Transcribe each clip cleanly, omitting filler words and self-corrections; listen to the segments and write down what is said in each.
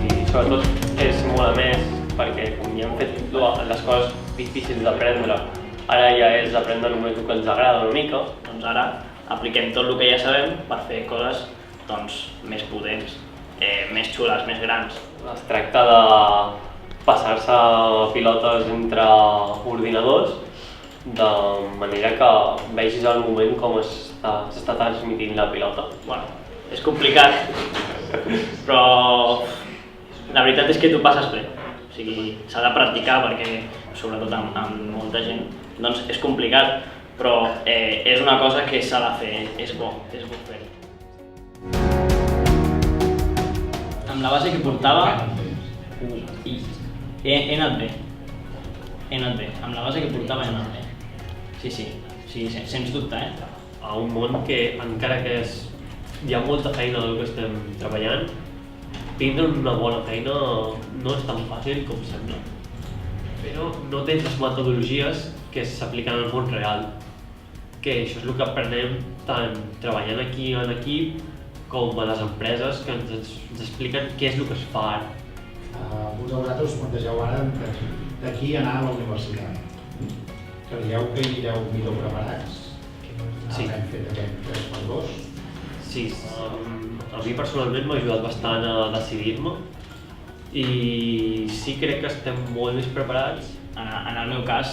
I sobretot és molt a més perquè com ja hem fet les coses difícils d'aprendre, ara ja és aprendre només el que ens agrada una mica, doncs ara apliquem tot el que ja sabem per fer coses més potents, més xules, més grans. Es tracta de passar-se pilotes entre ordinadors de manera que vegis al moment com s'està transmitint la pilota. Bueno, és complicat, però la veritat és que t'ho passes bé. O sigui, s'ha de practicar perquè, sobretot amb molta gent, doncs és complicat, però és una cosa que s'ha de fer, és bo fer-ho. Amb la base que portava, he anat bé. Amb la base que portava he anat bé. Sí, sens dubte, A un món que, encara que hi ha molta feina del que estem treballant, tindre una bona feina no és tan fàcil com sembla. Però no tens les metodologies que s'apliquen al món real, que això és el que aprenem tant treballant aquí en equip com a les empreses que ens expliquen què és el que es fa ara. Vosaltres us plantegeu ara d'aquí anar a la universitat. Creieu que hi anireu millor preparats? Sí. Hem fet aquest 3x2? Sí, a mi personalment m'ha ajudat bastant a decidir-me i sí crec que estem molt més preparats. En el meu cas,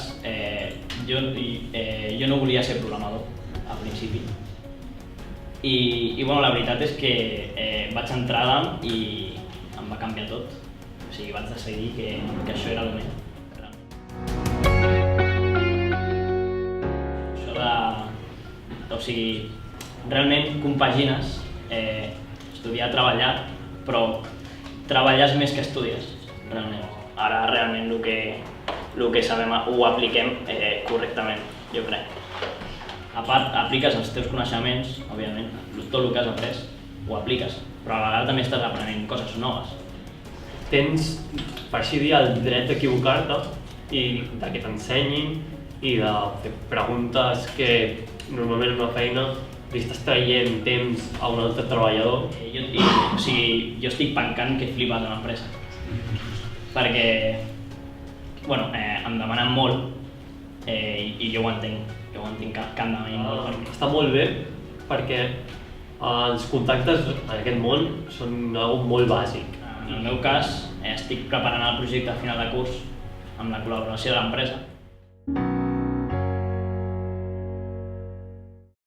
jo no volia ser programador al principi i la veritat és que vaig entrar i em va canviar tot. O sigui, vaig decidir que això era el meu. O sigui, realment compagines estudiar, treballar, però treballes més que estudies, realment. Ara realment el que sabem ho apliquem correctament, jo crec. A part, apliques els teus coneixements, òbviament, tot el que has après ho apliques, però a la vegada també estàs aprenent coses noves. Tens, per així dir, el dret d'equivocar-te i de que t'ensenyin i de fer preguntes que normalment en una feina li estàs traient temps a un altre treballador. Jo estic pencant que flipes a l'empresa, perquè em demanen molt i jo ho entenc que em demanin molt. Està molt bé perquè els contactes en aquest món són una cosa molt bàsic. En el meu cas, estic preparant el projecte final de curs amb la col·laboració de l'empresa